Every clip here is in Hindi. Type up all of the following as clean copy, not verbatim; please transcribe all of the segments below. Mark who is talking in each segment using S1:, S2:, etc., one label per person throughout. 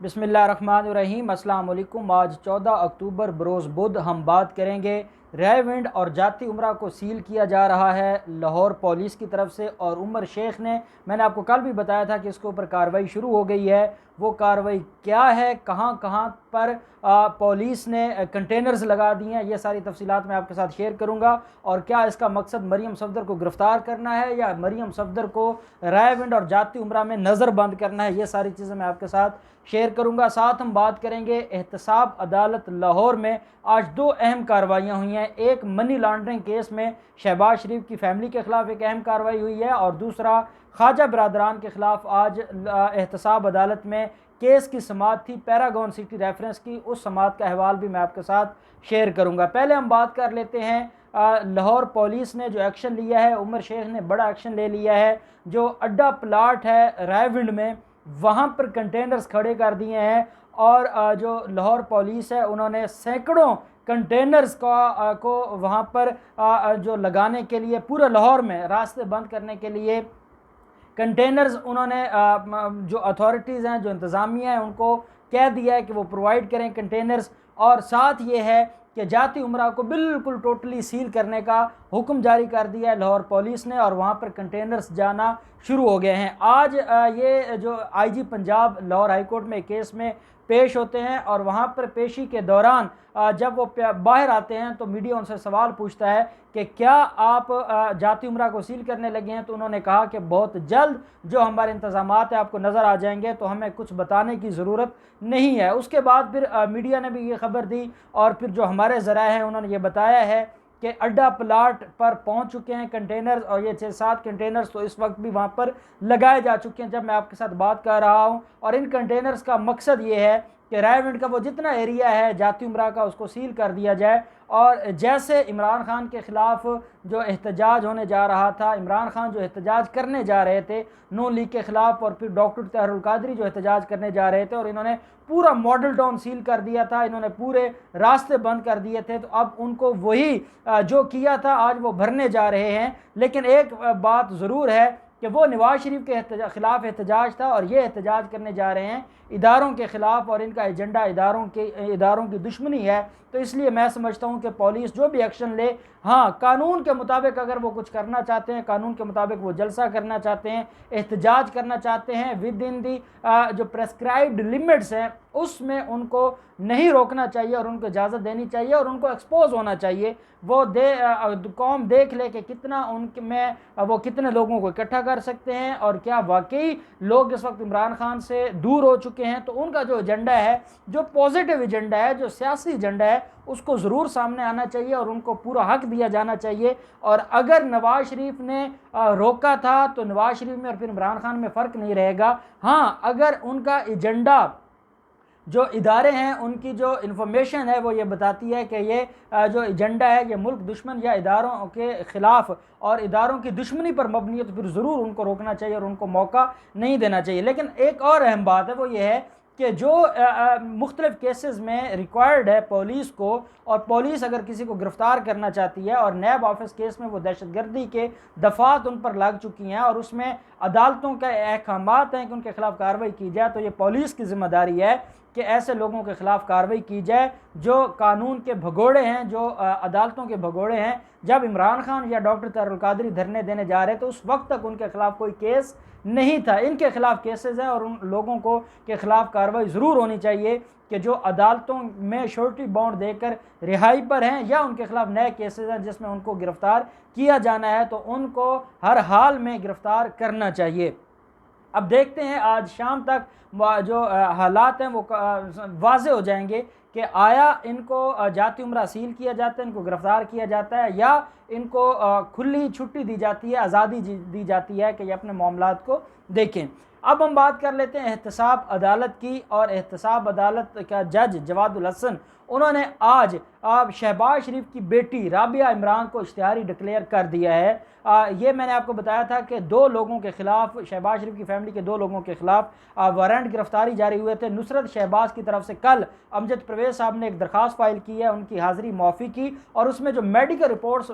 S1: बिस्मिल्लाहिर्रहमानिर्रहीम। अस्सलाम वालेकुम। आज 14 अक्टूबर बरोज़ बुध हम बात करेंगे रेविंड और जाती उम्रा को सील किया जा रहा है लाहौर पुलिस की तरफ से। और उमर शेख ने, मैंने आपको कल भी बताया था कि इसके ऊपर कार्रवाई शुरू हो गई है। वो कार्रवाई क्या है, कहाँ कहाँ पर पुलिस ने कंटेनर्स लगा दिए हैं, ये सारी तफसीलात मैं आपके साथ शेयर करूँगा। और क्या इसका मकसद मरियम सफदर को गिरफ़्तार करना है या मरियम सफदर को रेविंड और जाती उम्रा में नज़र बंद करना है, ये सारी चीज़ें मैं आपके साथ शेयर करूंगा। साथ हम बात करेंगे एहतसाब अदालत लाहौर में आज दो अहम कार्रवाइयाँ हुई हैं। एक मनी लॉन्ड्रिंग केस में शहबाज शरीफ की फैमिली के खिलाफ एक अहम कार्रवाई हुई है, और दूसरा ख्वाजा बरदरान के खिलाफ आज एहतसाब अदालत में केस की समाअत थी पैरागॉन सिटी रेफरेंस की। उस समाअत का अहवाल भी मैं आपके साथ शेयर करूंगा। पहले हम बात कर लेते हैं लाहौर पुलिस ने जो एक्शन लिया है। उमर शेख ने बड़ा एक्शन ले लिया है। जो अड्डा प्लाट है रायविंड में, वहाँ पर कंटेनर्स खड़े कर दिए हैं, और जो लाहौर पुलिस है उन्होंने सैकड़ों कंटेनर्स को वहाँ पर जो लगाने के लिए पूरे लाहौर में रास्ते बंद करने के लिए कंटेनर्स उन्होंने जो अथॉरिटीज़ हैं, जो इंतज़ामिया है, उनको कह दिया है कि वो प्रोवाइड करें कंटेनर्स। और साथ ये है कि जाती उम्रा को बिल्कुल टोटली सील करने का हुक्म जारी कर दिया है लाहौर पुलिस ने, और वहाँ पर कंटेनर्स जाना शुरू हो गए हैं। आज ये जो IG Punjab Lahore high court में केस में पेश होते हैं, और वहाँ पर पेशी के दौरान जब वो बाहर आते हैं तो मीडिया उनसे सवाल पूछता है कि क्या आप जाती उम्रा को सील करने लगे हैं। तो उन्होंने कहा कि बहुत जल्द जो हमारे इंतज़ामात हैं आपको नज़र आ जाएंगे, तो हमें कुछ बताने की ज़रूरत नहीं है। उसके बाद फिर मीडिया ने भी ये खबर दी, और फिर जो हमारे ज़राए हैं उन्होंने ये बताया है कि अड्डा प्लाट पर पहुंच चुके हैं कंटेनर्स, और ये 6-7 कंटेनर्स तो इस वक्त भी वहां पर लगाए जा चुके हैं जब मैं आपके साथ बात कर रहा हूं। और इन कंटेनर्स का मकसद ये है कि रायविंड का वो जितना एरिया है जाती उम्रा का, उसको सील कर दिया जाए। और जैसे इमरान खान के ख़िलाफ़ जो एहतजाज होने जा रहा था, इमरान खान जो एहतजाज करने जा रहे थे नून लीग के ख़िलाफ़, और फिर डॉक्टर ताहिरुल कादरी जो एहतजाज करने जा रहे थे, और इन्होंने पूरा मॉडल टाउन सील कर दिया था, इन्होंने पूरे रास्ते बंद कर दिए थे। तो अब उनको वही जो किया था आज वो भरने जा रहे हैं। लेकिन एक बात ज़रूर है कि वो नवाज शरीफ के ख़िलाफ़ एहतजाज था, और ये एहतजाज करने जा रहे हैं इदारों के ख़िलाफ़, और इनका एजेंडा इदारों की दुश्मनी है। तो इसलिए मैं समझता हूँ कि पुलिस जो भी एक्शन ले, हाँ, कानून के मुताबिक अगर वो कुछ करना चाहते हैं, कानून के मुताबिक वो जलसा करना चाहते हैं, एहतजाज करना चाहते हैं, विद इन दी जो प्रेस्क्राइब्ड लिमिट्स हैं उसमें उनको नहीं रोकना चाहिए, और उनको इजाज़त देनी चाहिए, और उनको एक्सपोज होना चाहिए। वो कौम देख ले कि कितना उनमें वो कितने लोगों को इकट्ठा कर सकते हैं, और क्या वाकई लोग इस वक्त इमरान खान से दूर हो चुके हैं। तो उनका जो एजेंडा है, जो पॉजिटिव एजेंडा है, जो सियासी एजेंडा है, उसको ज़रूर सामने आना चाहिए, और उनको पूरा हक दिया जाना चाहिए। और अगर नवाज शरीफ ने रोका था तो नवाज शरीफ में और फिर इमरान खान में फ़र्क नहीं रहेगा। हाँ, अगर उनका एजेंडा, जो इदारे हैं उनकी जो इन्फॉर्मेशन है वो ये बताती है कि ये जो एजेंडा है ये मुल्क दुश्मन या इदारों के ख़िलाफ़ और इदारों की दुश्मनी पर मबनी है, तो फिर ज़रूर उनको रोकना चाहिए और उनको मौका नहीं देना चाहिए। लेकिन एक और अहम बात है, वो ये है कि जो मुख्तलिफ़ केसेस में रिक्वायर्ड है पुलिस को, और पुलिस अगर किसी को गिरफ़्तार करना चाहती है, और नैब ऑफिस केस में वो दहशतगर्दी के दफ़ात उन पर लग चुकी हैं, और उसमें अदालतों के अहकामात हैं कि उनके ख़िलाफ़ कार्रवाई की जाए, तो ये पुलिस की ज़िम्मेदारी है कि ऐसे लोगों के ख़िलाफ़ कार्रवाई की जाए जो कानून के भगोड़े हैं, जो अदालतों के भगोड़े हैं। जब इमरान खान या डॉक्टर ताहिरुल कादरी धरने देने जा रहे थे उस वक्त तक उनके ख़िलाफ़ कोई केस नहीं था। इनके ख़िलाफ़ केसेस हैं, और उन लोगों को के ख़िलाफ़ कार्रवाई ज़रूर होनी चाहिए कि जो अदालतों में श्योरिटी बॉन्ड देकर रिहाई पर हैं, या उनके ख़िलाफ़ नए केसेस हैं जिसमें उनको गिरफ़्तार किया जाना है, तो उनको हर हाल में गिरफ़्तार करना चाहिए। अब देखते हैं आज शाम तक जो हालात हैं वो वाज़े हो जाएंगे कि आया इनको जाती उम्रा सील किया जाता है, इनको गिरफ़्तार किया जाता है, या इनको खुली छुट्टी दी जाती है, आज़ादी दी जाती है कि ये अपने मामलात को देखें। अब हम बात कर लेते हैं एहतसाब अदालत की, और एहतसाब अदालत का जज जवादुल हसन, उन्होंने आज शहबाज शरीफ की बेटी राबिया इमरान को इश्तिहारी डिक्लेयर कर दिया है। ये मैंने आपको बताया था कि 2 लोगों के ख़िलाफ़, शहबाज शरीफ की फैमिली के 2 लोगों के ख़िलाफ़ वारंट गिरफ्तारी जारी हुए थे। नुसरत शहबाज की तरफ से कल अमजद परवेज़ साहब ने एक दरख्वास्त फाइल की है, उनकी हाज़िरी मौफ़ी की, और उसमें जो मेडिकल रिपोर्ट्स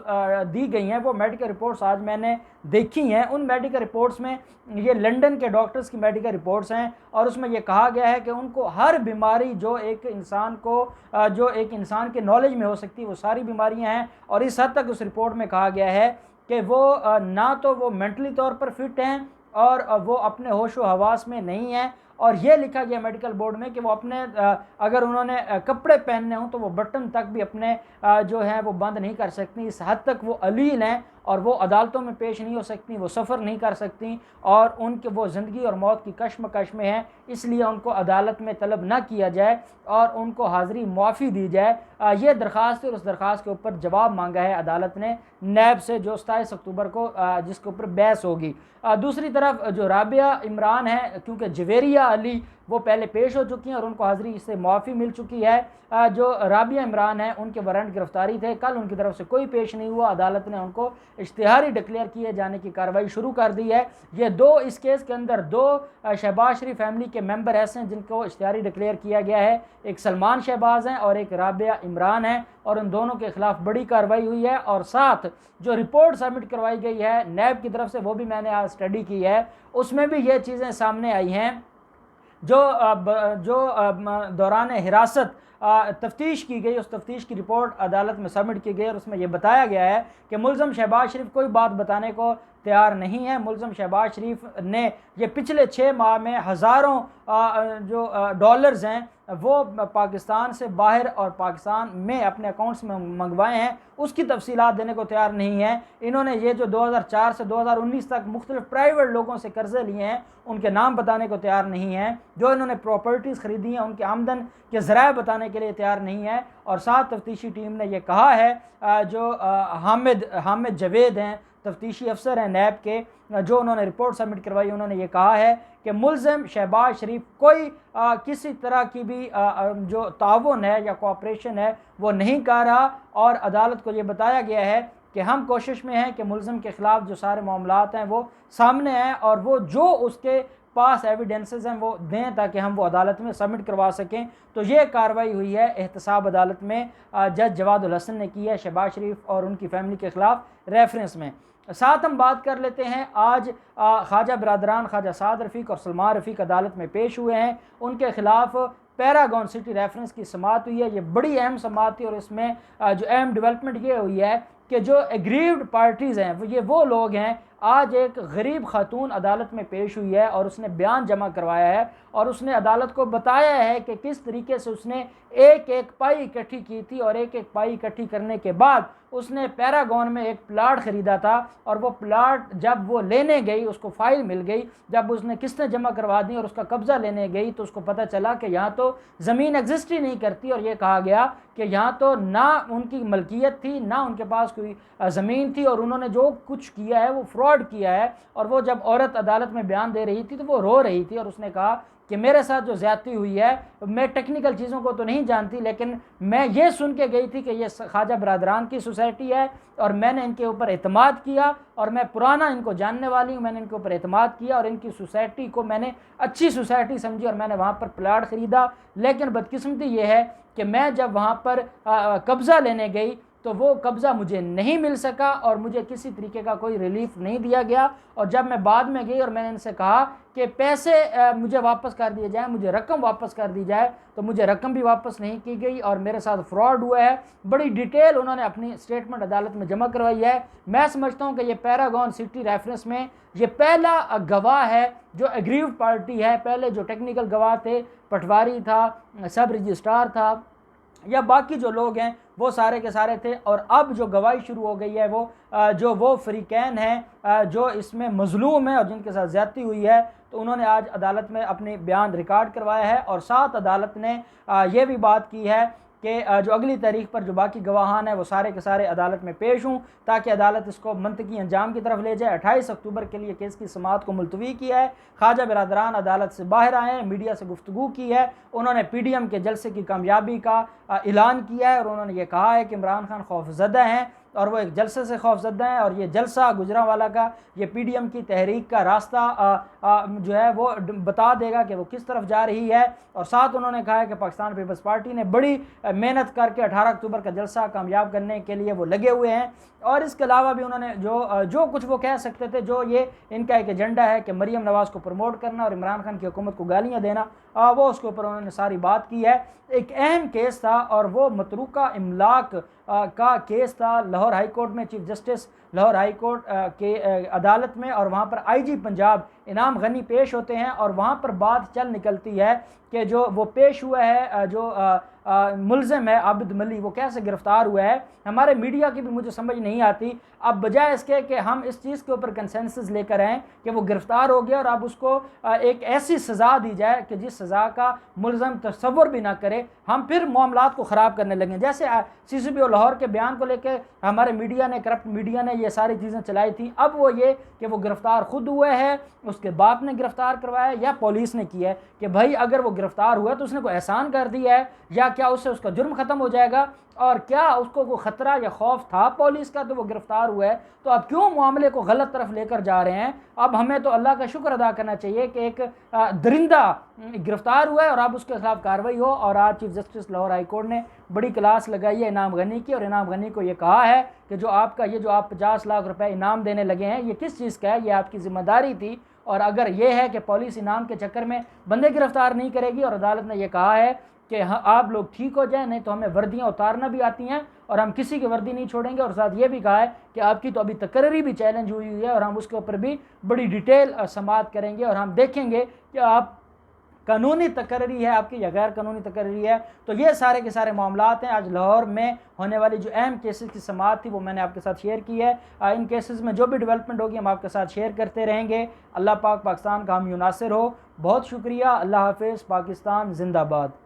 S1: दी गई हैं वो मेडिकल रिपोर्ट्स आज मैंने देखी हैं, उन मेडिकल रिपोर्ट्स में ये लंदन के डॉक्टर्स की मेडिकल रिपोर्ट्स हैं और उसमें ये कहा गया है कि उनको हर बीमारी जो एक इंसान को जो एक इंसान के नॉलेज में हो सकती है वो सारी बीमारियां हैं। और इस हद तक उस रिपोर्ट में कहा गया है कि वो ना तो वो मेंटली तौर पर फिट हैं और वो अपने होश व हवास में नहीं हैं। और ये लिखा गया मेडिकल बोर्ड में कि वो अपने अगर उन्होंने कपड़े पहनने हों तो वो बटन तक भी अपने जो है वो बंद नहीं कर सकती। इस हद तक वो अलील हैं और वो अदालतों में पेश नहीं हो सकती, वो सफ़र नहीं कर सकती और उनके वो ज़िंदगी और मौत की कश्मकश में हैं। इसलिए उनको अदालत में तलब ना किया जाए और उनको हाज़री मुआफ़ी दी जाए। ये दरख्वास्त है और उस दरख्वास्त के ऊपर जवाब मांगा है अदालत ने नैब से, जो 27 अक्टूबर को जिसके ऊपर बहस होगी। दूसरी तरफ जो राबिया इमरान है, क्योंकि जवेरिया अली वो पहले पेश हो चुकी हैं और उनको हाज़री से मुआफ़ी मिल चुकी है। जो राबिया इमरान है उनके वारंट गिरफ्तारी थे, कल उनकी तरफ से कोई पेश नहीं हुआ। अदालत ने उनको इश्तिहारी डिक्लेयर किए जाने की कार्रवाई शुरू कर दी है। ये दो इस केस के अंदर दो शहबाज शरीफ फैमिली के मेंबर ऐसे हैं जिनको इश्तिहारी डिक्लेयर किया गया है। एक सलमान शहबाज हैं और एक राबिया इमरान है और उन दोनों के खिलाफ बड़ी कार्रवाई हुई है। और साथ जो रिपोर्ट सबमिट करवाई गई है नैब की तरफ से वो भी मैंने आज स्टडी की है, उसमें भी ये चीज़ें सामने आई हैं। जो दौरान हिरासत तफ्तीश की गई, उस तफ्तीश की रिपोर्ट अदालत में सबमिट की गई और उसमें यह बताया गया है कि मुल्ज़म शहबाज शरीफ कोई बात बताने को तैयार नहीं है। मुल्ज़म शहबाज शरीफ ने ये पिछले 6 माह में हज़ारों जो डॉलर्स हैं वो पाकिस्तान से बाहर और पाकिस्तान में अपने अकाउंट्स में मंगवाए हैं, उसकी तफसीलात देने को तैयार नहीं है। इन्होंने ये जो 2004 से 2019 तक मुख्तलिफ प्राइवेट लोगों से कर्जे लिए हैं उनके नाम बताने को तैयार नहीं है। जो इन्होंने प्रॉपर्टीज़ ख़रीदी हैं उनके आमदन के ज़राए बताने के लिए तैयार नहीं है। और साथ तफ्तीशी टीम ने यह कहा है, जो हामिद जवेद हैं तफ्तीशी अफसर हैं नैब के, जो उन्होंने रिपोर्ट सबमिट करवाई, उन्होंने ये कहा है कि मुल्ज़िम शहबाज शरीफ कोई किसी तरह की भी जो ताउन है या कोऑपरेशन है वो नहीं कर रहा। और अदालत को ये बताया गया है कि हम कोशिश में हैं कि मुल्ज़िम के ख़िलाफ़ जो सारे मामलात हैं वो सामने आएँ और वो जो उसके पास एविडेंसेस हैं वो दें ताकि हम वो अदालत में सबमिट करवा सकें। तो ये कार्रवाई हुई है एहतसाब अदालत में, जज जवादुल हसन ने की है शहबाज शरीफ और उनकी फैमिली के ख़िलाफ़ रेफरेंस में। साथ हम बात कर लेते हैं, आज ख्वाजा बिरादरान ख्वाजा साद रफ़ीक और सलमान रफ़ीक अदालत में पेश हुए हैं। उनके ख़िलाफ़ पैरागॉन सिटी रेफरेंस की समाअत हुई है। ये बड़ी अहम समाअत थी और इसमें जो अहम डेवलपमेंट ये हुई है कि जो एग्रीव्ड पार्टीज़ हैं ये वो लोग हैं। आज एक गरीब खातून अदालत में पेश हुई है और उसने बयान जमा करवाया है और उसने अदालत को बताया है कि किस तरीके से उसने एक एक पाई इकट्ठी की थी और एक एक पाई इकट्ठी करने के बाद उसने पैरागॉन में एक प्लाट ख़रीदा था और वो प्लाट जब वो लेने गई उसको फ़ाइल मिल गई। जब उसने किस्तें जमा करवा दी और उसका कब्ज़ा लेने गई तो उसको पता चला कि यहाँ तो ज़मीन एग्जिस्ट ही नहीं करती और ये कहा गया कि यहाँ तो ना उनकी मलकियत थी ना उनके पास कोई ज़मीन थी और उन्होंने जो कुछ किया है वो फ्रॉड किया है। और वो जब औरत अदालत में बयान दे रही थी तो वो रो रही थी और उसने कहा कि मेरे साथ जो ज़्यादती हुई है, मैं टेक्निकल चीज़ों को तो नहीं जानती लेकिन मैं ये सुन के गई थी कि ये ख्वाजा बिरादरान की सोसाइटी है और मैंने इनके ऊपर एतमाद किया और मैं पुराना इनको जानने वाली हूँ, मैंने इनके ऊपर एतमाद किया और इनकी सोसाइटी को मैंने अच्छी सोसाइटी समझी और मैंने वहाँ पर प्लाट ख़रीदा। लेकिन बदकिस्मती ये है कि मैं जब वहाँ पर कब्ज़ा लेने गई तो वो कब्ज़ा मुझे नहीं मिल सका और मुझे किसी तरीके का कोई रिलीफ नहीं दिया गया। और जब मैं बाद में गई और मैंने इनसे कहा कि पैसे मुझे वापस कर दिए जाएं, मुझे रकम वापस कर दी जाए, तो मुझे रकम भी वापस नहीं की गई और मेरे साथ फ्रॉड हुआ है। बड़ी डिटेल उन्होंने अपनी स्टेटमेंट अदालत में जमा करवाई है। मैं समझता हूँ कि ये पैरागॉन सिटी रेफरेंस में ये पहला गवाह है जो एग्रीव्ड पार्टी है। पहले जो टेक्निकल गवाह थे, पटवारी था, सब रजिस्ट्रार था या बाकी जो लोग हैं वो सारे के सारे थे। और अब जो गवाही शुरू हो गई है वो फ़रीक़ैन हैं जो इसमें मज़लूम है और जिनके साथ ज़्यादती हुई है, तो उन्होंने आज अदालत में अपने बयान रिकॉर्ड करवाया है। और साथ अदालत ने ये भी बात की है कि जो अगली तारीख पर जो बाकी गवाहान हैं वो सारे के सारे अदालत में पेश हों ताकि अदालत इसको मंतकी अंजाम की तरफ ले जाए। 28 अक्टूबर के लिए केस की समाअत को मुलतवी किया है। ख्वाजा बिरादरान अदालत से बाहर आए हैं, मीडिया से गुफ्तगू की है, उन्होंने PDM के जलसे की कामयाबी का ऐलान किया है और उन्होंने ये कहा है कि इमरान खान खौफज़दा हैं और वो एक जलसे से खौफजदा हैं, और ये जलसा गुजरांवाला का, ये PDM की तहरीक का रास्ता जो है वो बता देगा कि वो किस तरफ जा रही है। और साथ उन्होंने कहा है कि पाकिस्तान पीपल्स पार्टी ने बड़ी मेहनत करके 18 अक्टूबर का जलसा कामयाब करने के लिए वो लगे हुए हैं। और इसके अलावा भी उन्होंने जो कुछ वो कह सकते थे, जो ये इनका एक एजेंडा है कि मरीम नवाज़ को प्रमोट करना और इमरान खान की हुकूमत को गालियाँ देना, वो उसके ऊपर उन्होंने सारी बात की है। एक अहम केस था और वो मतरूका इमलाक का केस था लाहौर हाई कोर्ट में, chief justice Lahore high court के अदालत में, और वहाँ पर IG पंजाब इनाम गनी पेश होते हैं और वहाँ पर बात चल निकलती है कि जो वो पेश हुआ है, जो मुल्ज़िम है आबिद मली, वो कैसे गिरफ़्तार हुआ है। हमारे मीडिया की भी मुझे समझ नहीं आती। अब बजाय इसके कि हम इस चीज़ के ऊपर कंसेंसस लेकर आएँ कि वो गिरफ़्तार हो गया और अब उसको एक ऐसी सज़ा दी जाए कि जिस सज़ा का मुल्ज़िम तसव्वुर भी ना करे, हम फिर मामलात को ख़राब करने लगें। जैसे CCPO लाहौर के बयान को लेकर हमारे मीडिया ने, करप्ट मीडिया ने ये सारी चीज़ें चलाई थी। अब वो ये कि वो गिरफ़्तार खुद हुए है, उसके बाप ने गिरफ़्तार करवाया या पुलिस ने किया है, कि भाई अगर वो गिरफ़्तार हुआ तो उसने कोई एहसान कर दिया है या क्या उससे उसका जुर्म ख़त्म हो जाएगा, और क्या उसको कोई ख़तरा या खौफ था पुलिस का तो वो गिरफ़्तार हुआ है। तो अब क्यों मामले को गलत तरफ लेकर जा रहे हैं। अब हमें तो अल्लाह का शुक्र अदा करना चाहिए कि एक दरिंदा गिरफ़्तार हुआ है और अब उसके खिलाफ कार्रवाई हो। और आज chief justice Lahore high court ने बड़ी क्लास लगाई है इनाम गनी की, और इनाम गनी को ये कहा है कि जो आप 50 लाख रुपए इनाम देने लगे हैं, ये किस चीज़ का है, ये आपकी ज़िम्मेदारी थी। और अगर ये है कि पुलिस इनाम के चक्कर में बंदे गिरफ़्तार नहीं करेगी, और अदालत ने यह कहा है कि हाँ आप लोग ठीक हो जाएं, नहीं तो हमें वर्दियां उतारना भी आती हैं और हम किसी की वर्दी नहीं छोड़ेंगे। और साथ ये भी कहा है कि आपकी तो अभी तकर्री भी चैलेंज हुई है और हम उसके ऊपर भी बड़ी डिटेल समाअत करेंगे और हम देखेंगे कि आप कानूनी तकर्री है आपकी या गैर कानूनी तकर्री है। तो ये सारे के सारे मामलात हैं। आज लाहौर में होने वाली जो अहम केसेस की समाअत थी वो मैंने आपके साथ शेयर की है। इन केसेस में जो भी डेवलपमेंट होगी हम आपके साथ शेयर करते रहेंगे। अल्लाह पाक पाकिस्तान का हम नासिर हो। बहुत शुक्रिया। अल्लाह हाफिज़। पाकिस्तान जिंदाबाद।